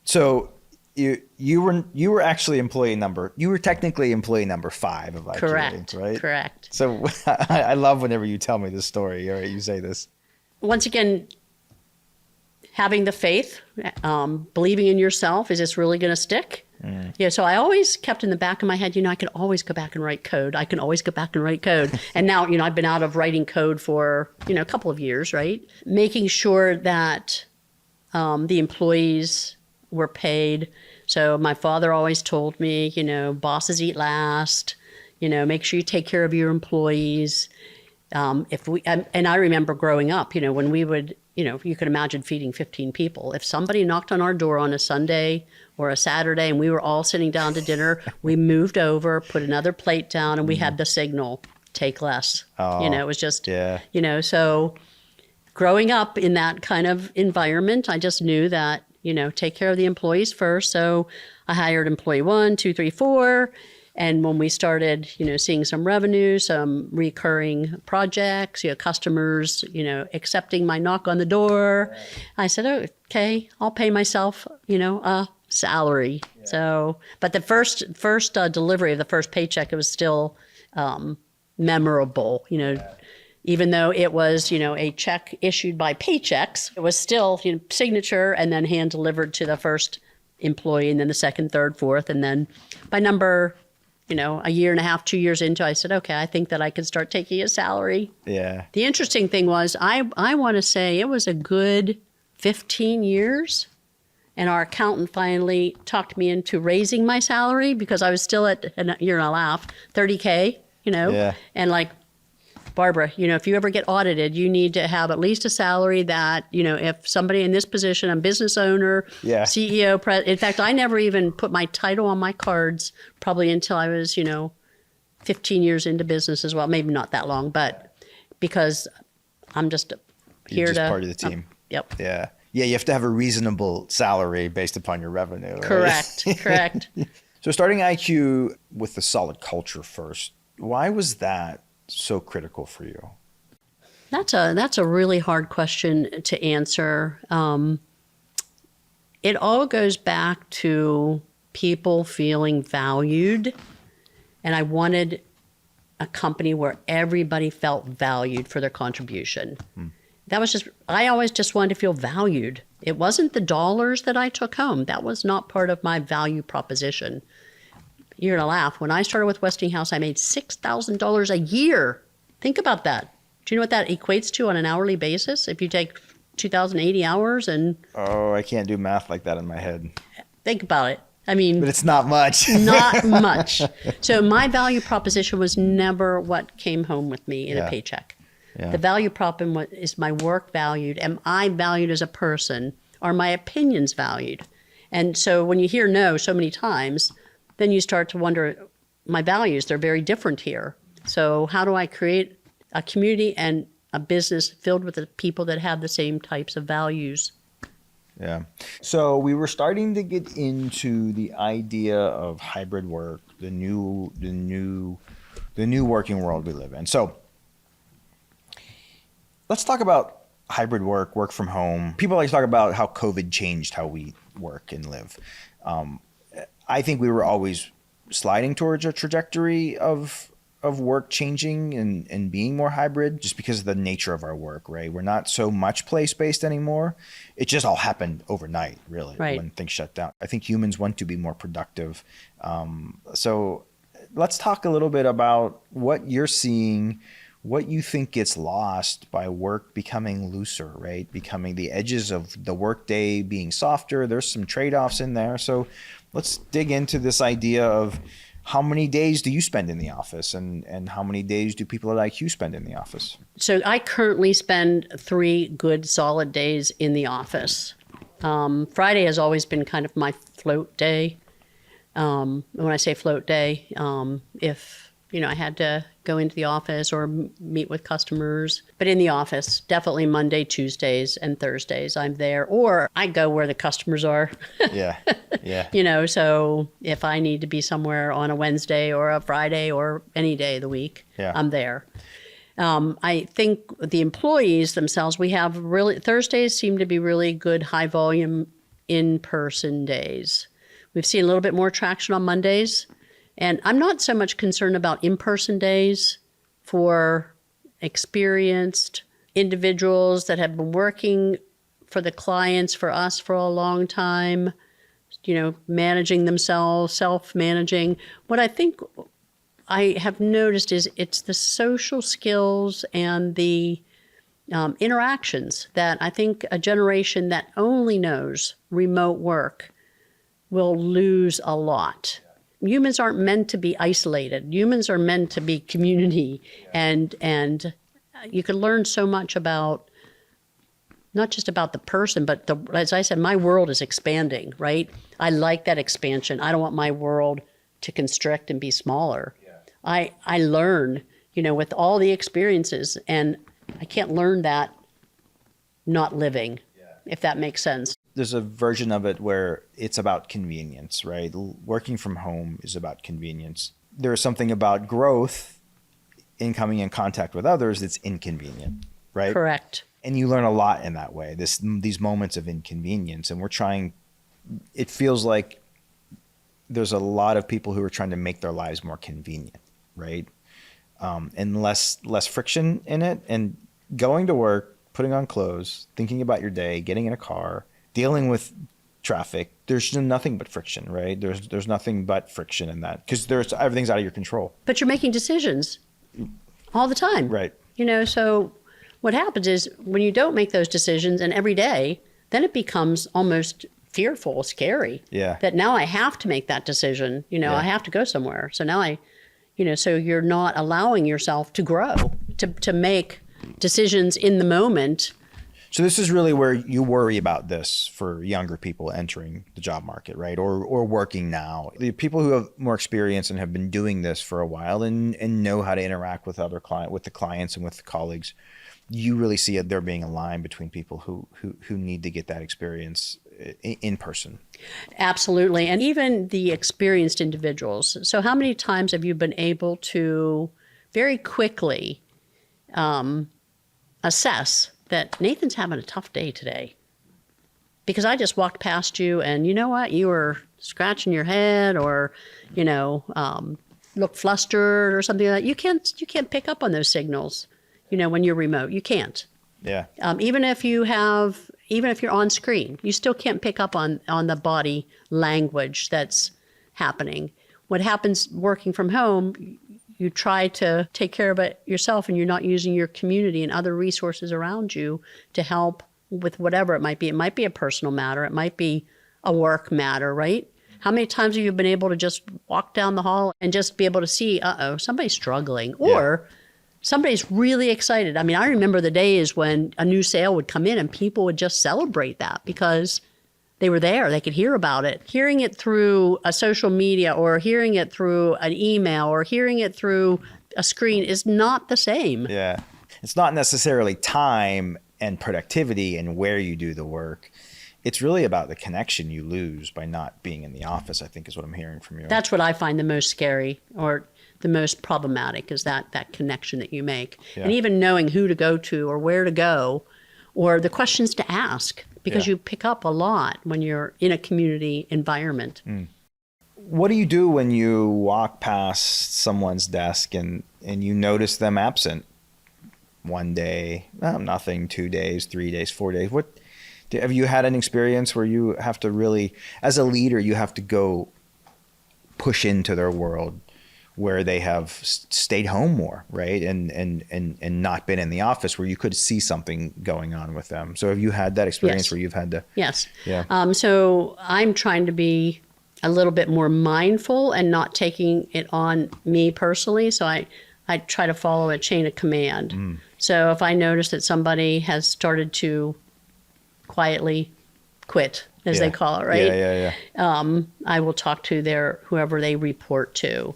Speaker 3: So you were actually you were technically employee number 5 of IQ,
Speaker 1: Correct.
Speaker 3: right?
Speaker 1: Correct.
Speaker 3: So I love whenever you tell me this story, or you say this.
Speaker 1: Once again, having the faith, believing in yourself, is this really going to stick? Yeah, so I always kept in the back of my head, I can always go back and write code. I can always go back and write code. And now, I've been out of writing code for, a couple of years, right? Making sure that the employees were paid. So my father always told me, bosses eat last, make sure you take care of your employees. And I remember growing up, when we would, you could imagine feeding 15 people. If somebody knocked on our door on a Sunday or a Saturday and we were all sitting down to dinner, we moved over, put another plate down, and we had the signal, take less.
Speaker 3: Oh,
Speaker 1: It was just,
Speaker 3: yeah.
Speaker 1: So growing up in that kind of environment, I just knew that, take care of the employees first. So I hired employee 1, 2, 3, 4. And when we started, seeing some revenue, some recurring projects, customers, accepting my knock on the door, I said, oh, okay, I'll pay myself, a salary. Yeah. So, but the first delivery of the first paycheck, it was still memorable, even though it was, a check issued by Paychecks, it was still signature and then hand delivered to the first employee, and then the second, third, fourth. And then by number, a year and a half, 2 years into, I said, okay, I think that I could start taking a salary.
Speaker 3: Yeah.
Speaker 1: The interesting thing was, I want to say it was a good 15 years. And our accountant finally talked me into raising my salary because I was still at, you're going to laugh, $30K,
Speaker 3: Yeah.
Speaker 1: And like, Barbara, if you ever get audited, you need to have at least a salary that, if somebody in this position, a business owner,
Speaker 3: Yeah.
Speaker 1: CEO, in fact, I never even put my title on my cards probably until I was, 15 years into business as well. Maybe not that long, but because I'm just here
Speaker 3: You're just
Speaker 1: to.
Speaker 3: part of the team.
Speaker 1: Yep.
Speaker 3: Yeah. Yeah, you have to have a reasonable salary based upon your revenue. Right?
Speaker 1: Correct.
Speaker 3: So starting IQ with a solid culture first, why was that so critical for you?
Speaker 1: That's a really hard question to answer. It all goes back to people feeling valued, and I wanted a company where everybody felt valued for their contribution. That was I always just wanted to feel valued. It wasn't the dollars that I took home. That was not part of my value proposition. You're going to laugh. When I started with Westinghouse, I made $6,000 a year. Think about that. Do you know what that equates to on an hourly basis? If you take 2,080 hours and...
Speaker 3: Oh, I can't do math like that in my head.
Speaker 1: Think about it. I mean...
Speaker 3: But it's not much.
Speaker 1: Not much. So my value proposition was never what came home with me in
Speaker 3: Yeah.
Speaker 1: a paycheck.
Speaker 3: Yeah.
Speaker 1: The value prop is my work valued? Am I valued as a person? Are my opinions valued? And so when you hear no so many times... then you start to wonder, my values, they're very different here. So how do I create a community and a business filled with the people that have the same types of values?
Speaker 3: Yeah. So we were starting to get into the idea of hybrid work, the new working world we live in. So let's talk about hybrid work from home. People like to talk about how COVID changed how we work and live. I think we were always sliding towards a trajectory of work changing and being more hybrid just because of the nature of our work, right? We're not so much place-based anymore. It just all happened overnight, really,
Speaker 1: Right.
Speaker 3: when things shut down. I think humans want to be more productive. So let's talk a little bit about what you're seeing what you think gets lost by work becoming looser, right? Becoming the edges of the workday being softer. There's some trade-offs in there. So let's dig into this idea of how many days do you spend in the office, and how many days do people at IQ spend in the office?
Speaker 1: So I currently spend 3 good solid days in the office. Friday has always been kind of my float day. When I say float day, if I had to go into the office or meet with customers, but in the office, definitely Monday, Tuesdays, and Thursdays I'm there, or I go where the customers are.
Speaker 3: Yeah, yeah.
Speaker 1: So if I need to be somewhere on a Wednesday or a Friday or any day of the week,
Speaker 3: Yeah.
Speaker 1: I'm there. I think the employees themselves, Thursdays seem to be really good high volume in-person days. We've seen a little bit more traction on Mondays. And I'm not so much concerned about in-person days for experienced individuals that have been working for the clients, for us for a long time, managing themselves, self-managing. What I think I have noticed is it's the social skills and the interactions that I think a generation that only knows remote work will lose a lot. Humans aren't meant to be isolated. Humans are meant to be community. And you can learn so much about, not just about the person, but as I said, my world is expanding, right? I like that expansion. I don't want my world to constrict and be smaller. Yeah. I learn, with all the experiences, and I can't learn that not living, if that makes sense.
Speaker 3: There's a version of it where it's about convenience, right? Working from home is about convenience. There's something about growth in coming in contact with others that's inconvenient, right?
Speaker 1: Correct.
Speaker 3: And you learn a lot in that way, these moments of inconvenience. And it feels like there's a lot of people who are trying to make their lives more convenient, right? And less friction in it. And going to work, putting on clothes, thinking about your day, getting in a car, dealing with traffic, there's nothing but friction, right? There's nothing but friction in that because everything's out of your control.
Speaker 1: But you're making decisions all the time.
Speaker 3: Right.
Speaker 1: So what happens is when you don't make those decisions and every day, then it becomes almost fearful, scary.
Speaker 3: Yeah.
Speaker 1: That now I have to make that decision. I have to go somewhere. So now so you're not allowing yourself to grow, to make decisions in the moment.
Speaker 3: So this is really where you worry about this for younger people entering the job market, right? Or working now. The people who have more experience and have been doing this for a while and know how to interact with with the clients and with the colleagues, you really see there being a line between people who need to get that experience in person.
Speaker 1: Absolutely. And even the experienced individuals. So how many times have you been able to very quickly assess that Nathan's having a tough day today? Because I just walked past you and you know what? You were scratching your head or, look flustered or something like that. You can't pick up on those signals, when you're remote. You can't.
Speaker 3: Yeah.
Speaker 1: Even if you're on screen, you still can't pick up on the body language that's happening. What happens working from home, you try to take care of it yourself and you're not using your community and other resources around you to help with whatever it might be. It might be a personal matter. It might be a work matter, right? How many times have you been able to just walk down the hall and just be able to see, somebody's struggling or somebody's really excited? I mean, I remember the days when a new sale would come in and people would just celebrate that because they were there. They could hear about it. Hearing it through a social media or hearing it through an email or hearing it through a screen is not the same.
Speaker 3: Yeah. It's not necessarily time and productivity and where you do the work. It's really about the connection you lose by not being in the office, I think is what I'm hearing from you.
Speaker 1: That's what I find the most scary or the most problematic is that connection that you make. Yeah. And even knowing who to go to or where to go or the questions to ask. Because you pick up a lot when you're in a community environment. Mm.
Speaker 3: What do you do when you walk past someone's desk and you notice them absent? 1 day, nothing, 2 days, 3 days, 4 days. Have you had an experience where you have to really, as a leader, you have to go push into their world where they have stayed home more, right? And not been in the office, where you could see something going on with them. So have you had that experience
Speaker 1: Yes.
Speaker 3: where you've had to?
Speaker 1: Yes.
Speaker 3: Yeah.
Speaker 1: So I'm trying to be a little bit more mindful and not taking it on me personally. So I try to follow a chain of command. So if I notice that somebody has started to quietly quit, as they call it, right?
Speaker 3: Yeah.
Speaker 1: I will talk to whoever they report to.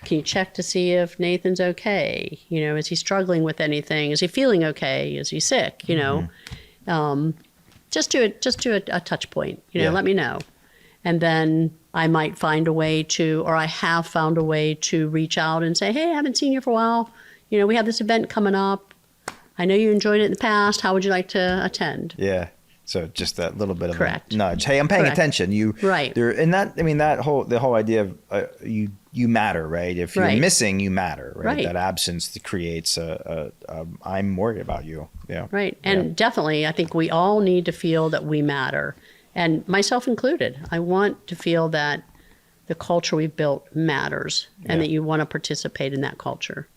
Speaker 1: Can you check to see if Nathan's okay? Is he struggling with anything? Is he feeling okay? Is he sick? Just do a touch point. Let me know. And then I might find a way to, or I have found a way to reach out and say, hey, I haven't seen you for a while. We have this event coming up. I know you enjoyed it in the past. How would you like to attend?
Speaker 3: Yeah. So just that little bit of
Speaker 1: Correct.
Speaker 3: a nudge. Hey, I'm paying
Speaker 1: Correct.
Speaker 3: attention. You
Speaker 1: Right.
Speaker 3: There, and the whole idea of you matter, right? If you're
Speaker 1: Right.
Speaker 3: missing, you matter, right?
Speaker 1: Right.
Speaker 3: That absence creates I'm worried about you. Yeah.
Speaker 1: Right. And definitely, I think we all need to feel that we matter, and myself included. I want to feel that the culture we've built matters and that you want to participate in that culture.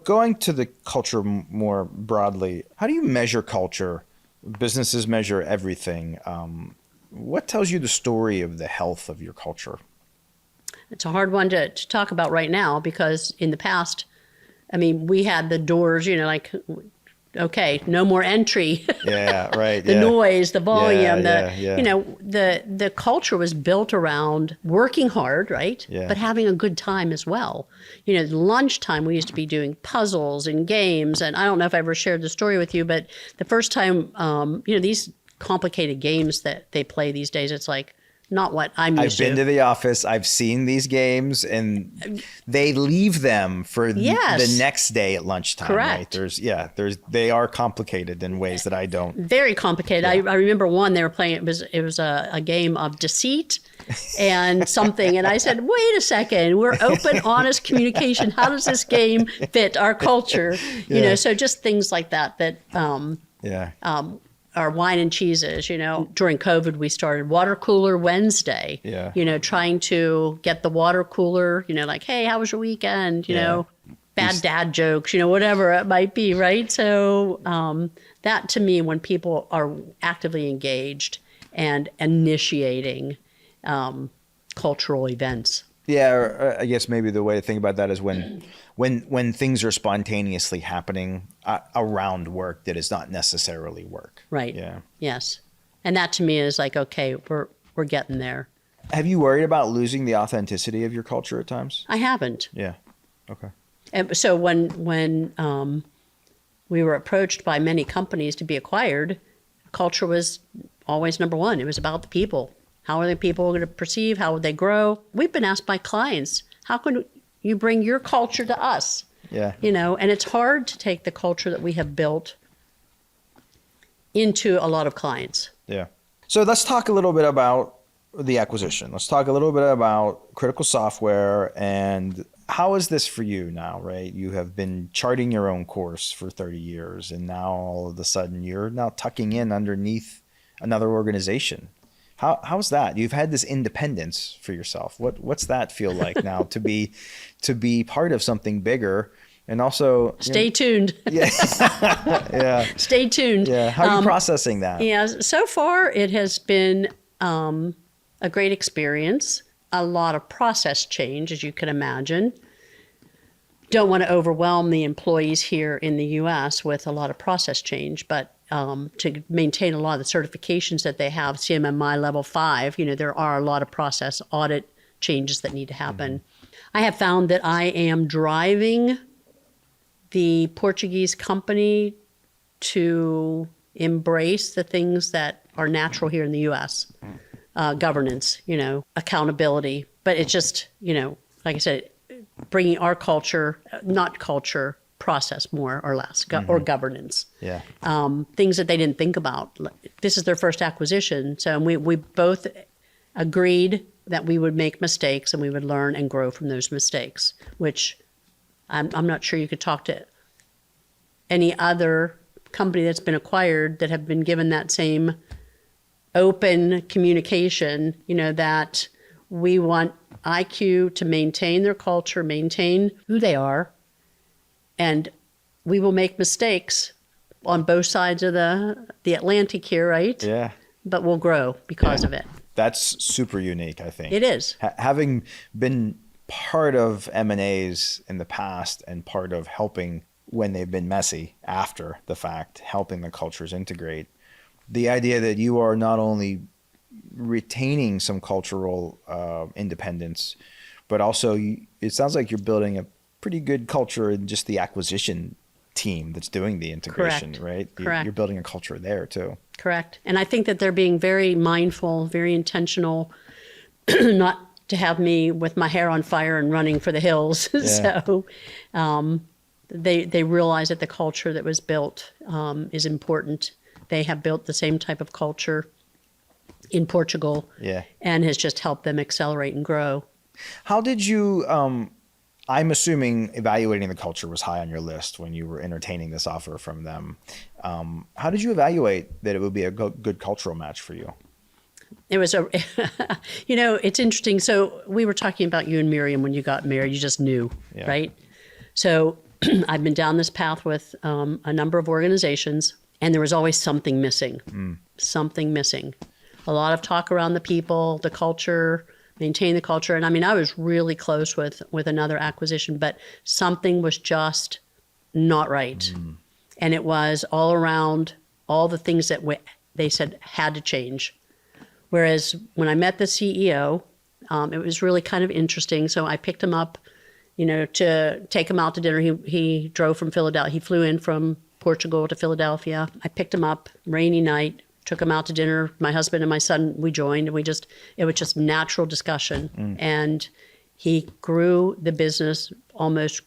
Speaker 3: Going to the culture more broadly, how do you measure culture? Businesses measure everything. What tells you the story of the health of your culture?
Speaker 1: It's a hard one to talk about right now because in the past, we had the doors, okay, no more entry.
Speaker 3: Yeah, right.
Speaker 1: The noise, the volume,
Speaker 3: Yeah.
Speaker 1: the culture was built around working hard, right?
Speaker 3: Yeah.
Speaker 1: But having a good time as well. Lunchtime we used to be doing puzzles and games, and I don't know if I ever shared the story with you, but the first time, these complicated games that they play these days, it's like not what I'm used
Speaker 3: I've been to the office. I've seen these games, and they leave them for the next day at lunchtime.
Speaker 1: Correct.
Speaker 3: Right? They are complicated in ways that I don't.
Speaker 1: Very complicated. Yeah. I remember one they were playing. It was a game of deceit and something. And I said, wait a second. We're open, honest communication. How does this game fit our culture? So just things like that. Our wine and cheeses, During COVID, we started Water Cooler Wednesday.
Speaker 3: Yeah.
Speaker 1: Trying to get the water cooler, like, hey, how was your weekend? Bad dad jokes, whatever it might be, right? So that to me, when people are actively engaged and initiating cultural events.
Speaker 3: Yeah, or I guess maybe the way to think about that is when things are spontaneously happening around work that is not necessarily work.
Speaker 1: Right.
Speaker 3: Yeah.
Speaker 1: Yes. And that to me is like, okay, we're getting there.
Speaker 3: Have you worried about losing the authenticity of your culture at times?
Speaker 1: I haven't.
Speaker 3: Yeah. Okay.
Speaker 1: And so when we were approached by many companies to be acquired, culture was always number one. It was about the people. How are the people going to perceive? How would they grow? We've been asked by clients, how can you bring your culture to us?
Speaker 3: Yeah.
Speaker 1: And it's hard to take the culture that we have built into a lot of clients.
Speaker 3: Yeah. So let's talk a little bit about the acquisition. Let's talk a little bit about Critical Software and how is this for you now, right? You have been charting your own course for 30 years, and now all of a sudden you're now tucking in underneath another organization. How's that? You've had this independence for yourself. What's that feel like now to be part of something bigger? And also
Speaker 1: stay tuned.
Speaker 3: Yeah. Yeah.
Speaker 1: Stay tuned.
Speaker 3: Yeah. How are you processing that?
Speaker 1: Yeah. So far it has been a great experience. A lot of process change, as you can imagine. Don't want to overwhelm the employees here in the U.S. with a lot of process change, but to maintain a lot of the certifications that they have, CMMI level 5, there are a lot of process audit changes that need to happen. Mm-hmm. I have found that I am driving the Portuguese company to embrace the things that are natural here in the U.S. Governance, accountability. But it's just, like I said, bringing our culture, not culture, process more or less, or governance.
Speaker 3: Yeah.
Speaker 1: Things that they didn't think about. This is their first acquisition. So we both agreed that we would make mistakes and we would learn and grow from those mistakes, which I'm not sure you could talk to any other company that's been acquired that have been given that same open communication, that we want IQ to maintain their culture, maintain who they are, and we will make mistakes on both sides of the Atlantic here, right?
Speaker 3: Yeah.
Speaker 1: But we'll grow because of it.
Speaker 3: That's super unique, I think.
Speaker 1: It is.
Speaker 3: Having been part of M&As in the past and part of helping when they've been messy after the fact, helping the cultures integrate, the idea that you are not only retaining some cultural independence, but also it sounds like you're building a pretty good culture in just the acquisition team that's doing the integration,
Speaker 1: Correct.
Speaker 3: right?
Speaker 1: Correct.
Speaker 3: You're building a culture there too.
Speaker 1: Correct. And I think that they're being very mindful, very intentional, not to have me with my hair on fire and running for the hills.
Speaker 3: Yeah.
Speaker 1: So they realize that the culture that was built is important. They have built the same type of culture in Portugal, and has just helped them accelerate and grow.
Speaker 3: How did you, I'm assuming evaluating the culture was high on your list when you were entertaining this offer from them. How did you evaluate that it would be a good cultural match for you?
Speaker 1: It was it's interesting. So we were talking about you and Miriam when you got married. You just knew, right? So I've been down this path with a number of organizations, and there was always something missing, something missing. A lot of talk around the people, the culture, maintain the culture. And I mean, I was really close with another acquisition, but something was just not right. And it was all around all the things that they said had to change. Whereas when I met the CEO, it was really kind of interesting. So I picked him up, to take him out to dinner. He drove from Philadelphia. He flew in from Portugal to Philadelphia. I picked him up, rainy night, took him out to dinner. My husband and my son, we joined, and it was just natural discussion. And he grew the business almost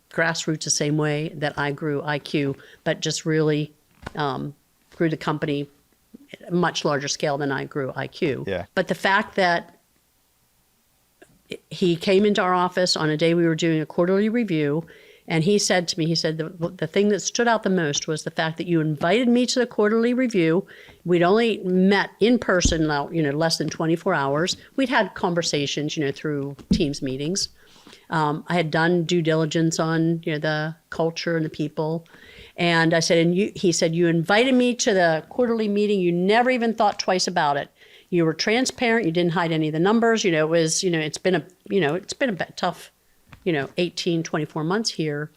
Speaker 1: grassroots the same way that I grew IQ, but just really grew the company at a much larger scale than I grew IQ.
Speaker 3: Yeah.
Speaker 1: But the fact that he came into our office on a day we were doing a quarterly review, and he said to me, the thing that stood out the most was the fact that you invited me to the quarterly review. We'd only met in person, less than 24 hours. We'd had conversations, through Teams meetings. I had done due diligence on, the culture and the people. And I said, he said, you invited me to the quarterly meeting. You never even thought twice about it. You were transparent. You didn't hide any of the numbers. It was, it's been a tough 18, 24 months here,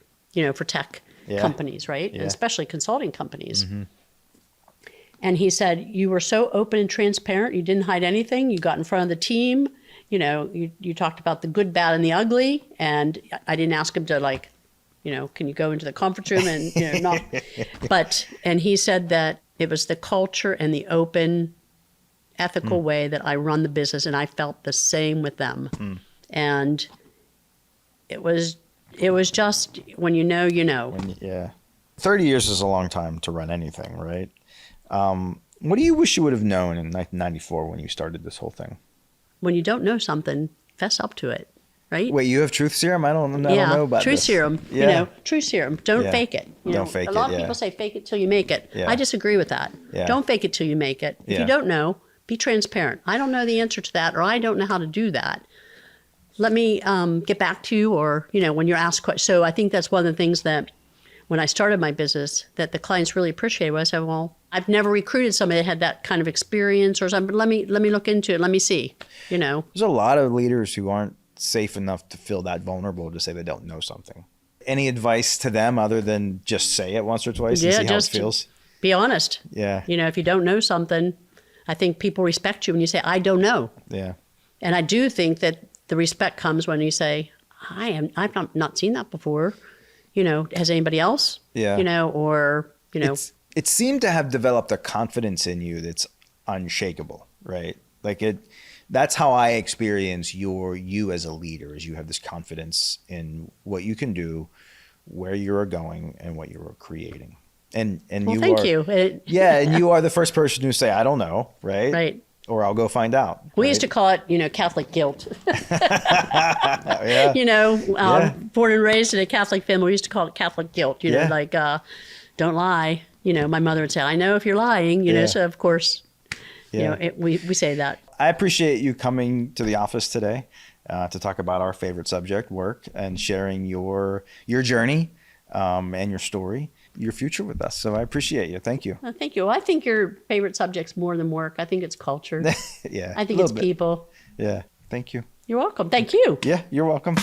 Speaker 1: for tech companies, right?
Speaker 3: Yeah.
Speaker 1: And especially consulting companies. And he said, you were so open and transparent. You didn't hide anything. You got in front of the team. You talked about the good, bad, and the ugly. And I didn't ask him to can you go into the conference room and, not. And he said that it was the culture and the open, ethical way that I run the business. And I felt the same with them. And it was just when you know.
Speaker 3: 30 years is a long time to run anything, right? What do you wish you would have known in 1994 when you started this whole thing?
Speaker 1: When you don't know something, fess up to it, right?
Speaker 3: Wait, you have truth serum? I don't know about
Speaker 1: truth
Speaker 3: this.
Speaker 1: serum.
Speaker 3: Yeah.
Speaker 1: Truth serum. Don't fake it.
Speaker 3: Don't fake it,
Speaker 1: A lot of people say fake it till you make it.
Speaker 3: Yeah.
Speaker 1: I disagree with that.
Speaker 3: Yeah.
Speaker 1: Don't fake it till you make it. If you don't know, be transparent. I don't know the answer to that, or I don't know how to do that. Let me get back to you, or, when you're asked questions. So I think that's one of the things that when I started my business that the clients really appreciated was, I said, well, I've never recruited somebody that had that kind of experience or something, but let me look into it. Let me see, There's
Speaker 3: a lot of leaders who aren't safe enough to feel that vulnerable to say they don't know something. Any advice to them other than just say it once or twice and see how it feels?
Speaker 1: Be honest.
Speaker 3: Yeah.
Speaker 1: If you don't know something, I think people respect you when you say, I don't know.
Speaker 3: Yeah. And
Speaker 1: I do think that the respect comes when you say, I've not seen that before. Has anybody else?
Speaker 3: Yeah.
Speaker 1: It
Speaker 3: seemed to have developed a confidence in you that's unshakable, right? That's how I experience you as a leader, is you have this confidence in what you can do, where you're going, and what you're creating. And
Speaker 1: thank you.
Speaker 3: And you are the first person to say, I don't know, right?
Speaker 1: Right.
Speaker 3: Or I'll go find out.
Speaker 1: We used to call it, Catholic guilt.
Speaker 3: Yeah.
Speaker 1: Born and raised in a Catholic family, we used to call it Catholic guilt. Don't lie. My mother would say, I know if you're lying, so of course,
Speaker 3: Yeah.
Speaker 1: we say that.
Speaker 3: I appreciate you coming to the office today to talk about our favorite subject, work, and sharing your journey and your story, your future with us. So I appreciate you. Thank you.
Speaker 1: Oh, thank you. Well, I think your favorite subject's more than work. I think it's culture.
Speaker 3: Yeah.
Speaker 1: I think
Speaker 3: a
Speaker 1: it's
Speaker 3: little bit.
Speaker 1: people.
Speaker 3: Yeah. Thank you.
Speaker 1: You're welcome. Thank you.
Speaker 3: Yeah, you're welcome.